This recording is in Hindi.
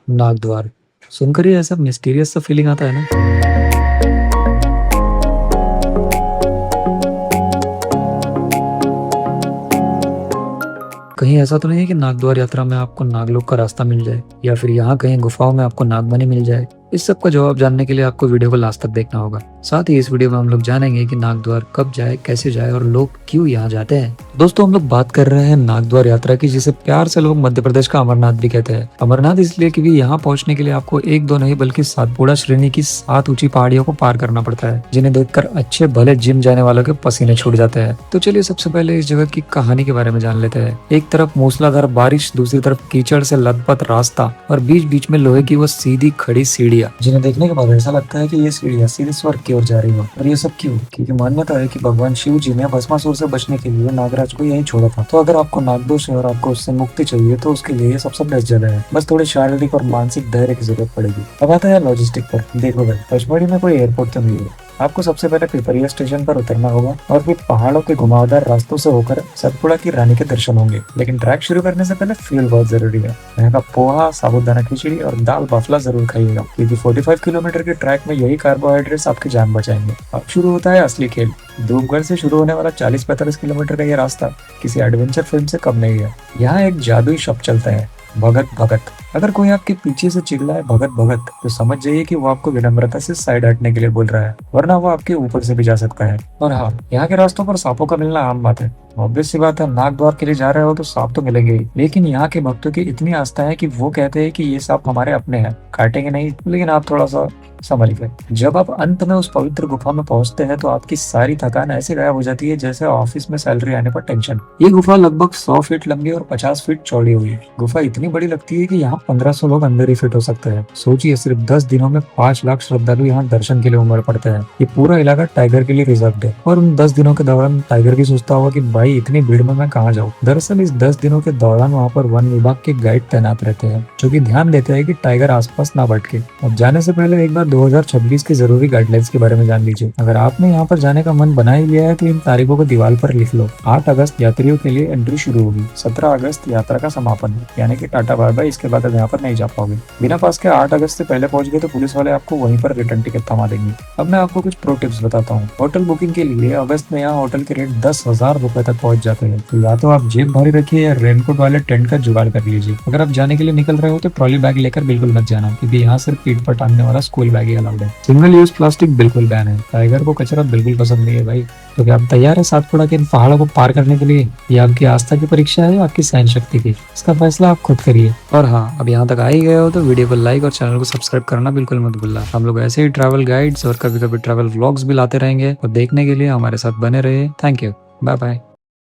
नागद्वार सुनकर ही ऐसा मिस्टीरियस सा फीलिंग आता है ना। कहीं ऐसा तो नहीं है कि नागद्वार यात्रा में आपको नागलोक का रास्ता मिल जाए या फिर यहाँ कहीं गुफाओं में आपको नागमणि मिल जाए। इस सब का जवाब जानने के लिए आपको वीडियो को लास्ट तक देखना होगा। साथ ही इस वीडियो में हम लोग जानेंगे कि नागद्वार कब जाए, कैसे जाए और लोग क्यों यहाँ जाते हैं। दोस्तों, हम लोग बात कर रहे हैं नागद्वार यात्रा की, जिसे प्यार से लोग मध्य प्रदेश का अमरनाथ भी कहते हैं। अमरनाथ इसलिए क्योंकि यहाँ पहुंचने के लिए आपको एक दो नहीं बल्कि सातपुड़ा श्रेणी की 7 ऊंची पहाड़ियों को पार करना पड़ता है, जिन्हें देखकर अच्छे भले जिम जाने वालों के पसीने छूट जाते हैं। तो चलिए सबसे पहले इस जगह की कहानी के बारे में जान लेते हैं। एक तरफ मूसलाधार बारिश, दूसरी तरफ कीचड़ से लथपथ रास्ता और बीच बीच में लोहे की वो सीधी खड़ी सीढ़ियां, जिन्हें देखने के बाद ऐसा लगता है कि ये सीढ़ियां सीधे स्वर्ग की ओर जा रही हो। और ये सब क्यों? क्योंकि मान्यता है कि भगवान शिव जी ने भस्मासुर से बचने के लिए नागराज को यही छोड़ा था। तो अगर आपको नागदोष है और आपको उससे मुक्ति चाहिए तो उसके लिए सबसे बेस्ट जगह है। बस थोड़ी शारीरिक और मानसिक धैर्य की जरूरत पड़ेगी। अब आता है लॉजिस्टिक पर। देखो भाई, पचमढ़ी में कोई एयरपोर्ट तो नहीं है। आपको सबसे पहले पिपरिया स्टेशन पर उतरना होगा और फिर पहाड़ों के घुमावदार रास्तों से होकर सतपुड़ा की रानी के दर्शन होंगे। लेकिन ट्रैक शुरू करने से पहले फ्यूल बहुत जरूरी है। यहाँ का पोहा, साबूदाना खिचड़ी और दाल बाफला जरूर खाइएगा, क्योंकि 45 किलोमीटर के ट्रैक में यही कार्बोहाइड्रेट्स आपकी जान बचाएंगे। अब शुरू होता है असली खेल। धूपगढ़ से शुरू होने वाला 40-45 किलोमीटर का ये रास्ता किसी एडवेंचर फिल्म से कम नहीं है। यहाँ एक जादुई शब्द चलता है, भगत भगत। अगर कोई आपके पीछे से चिल्लाए भगत भगत, तो समझ जाइए कि वो आपको विनम्रता से साइड हटने के लिए बोल रहा है, वरना वो आपके ऊपर से भी जा सकता है। और हाँ, यहाँ के रास्तों पर सांपों का मिलना आम बात है। ऑब्वियस सी बात है, नागद्वार के लिए जा रहे हो तो सांप तो मिलेंगे ही। लेकिन यहाँ के भक्तों की इतनी आस्था है कि वो कहते हैं कि ये सांप हमारे अपने हैं, काटेंगे नहीं, लेकिन आप थोड़ा सा संभलिए। जब आप अंत में उस पवित्र गुफा में पहुंचते हैं तो आपकी सारी थकान ऐसे गायब हो जाती है जैसे ऑफिस में सैलरी आने पर टेंशन। ये गुफा लगभग 100 फीट लंबी और 50 फीट चौड़ी हुई। गुफा इतनी बड़ी लगती है कि यहाँ 1500 लोग अंदर ही फिट हो सकते हैं। सोचिए, सिर्फ 10 दिनों में 5 लाख श्रद्धालु यहाँ दर्शन के लिए उमड़ पड़ते हैं। ये पूरा इलाका टाइगर के लिए रिजर्व है और उन 10 दिनों के दौरान टाइगर भी सोचता होगा कि भाई इतनी भीड़ में मैं कहाँ जाऊँ। दरअसल इस 10 दिनों के दौरान वहाँ पर वन विभाग के गाइड तैनात रहते हैं, जो कि ध्यान देते हैं कि टाइगर आसपास ना भटके। अब जाने से पहले एक बार 2026 के जरूरी गाइडलाइंस के बारे में जान लीजिए। अगर आपने यहाँ पर जाने का मन बना ही लिया है तो इन तारीखों को दीवार पर लिख लो। 8 अगस्त यात्रियों के लिए एंट्री शुरू होगी, 17 अगस्त यात्रा का समापन, यानी कि टाटा बाय बाय। इसके बाद अब यहाँ पर नहीं जा पाओगे। बिना पास के 8 अगस्त से पहले पहुंच गए तो पुलिस वाले आपको वहीं पर रिटर्न टिकट थमा देंगे। अब मैं आपको कुछ प्रो टिप्स बताता हूँ। होटल बुकिंग के लिए अगस्त में यहाँ होटल के रेट 10,000 रुपए तक पहुंच जाते हैं। तो या तो आप जेब भारी रखिए या रेनकोट वाले टेंट का जुगाड़ कर लीजिए। अगर आप जाने के लिए निकल रहे हो तो ट्रॉली बैग लेकर बिल्कुल मत जाना, क्योंकि यहाँ सिर्फ पीठ पर टांगने वाला स्कूल बैग ही अलाउड है। सिंगल यूज प्लास्टिक बिल्कुल बैन है। टाइगर को कचरा बिल्कुल पसंद नहीं है भाई। तो क्या आप तैयार है सातपुड़ा के इन पहाड़ों को पार करने के लिए? ये आपकी आस्था की परीक्षा है या आपकी सहन शक्ति की? इसका फैसला आप खुद करिए। और हाँ, अब यहाँ तक आ ही गए हो तो वीडियो को लाइक और चैनल को सब्सक्राइब करना बिल्कुल मत भूलना। हम लोग ऐसे ही ट्रैवल गाइड्स और कभी कभी ट्रैवल व्लॉग्स भी लाते रहेंगे, और देखने के लिए हमारे साथ बने रहिए। Thank you, bye bye.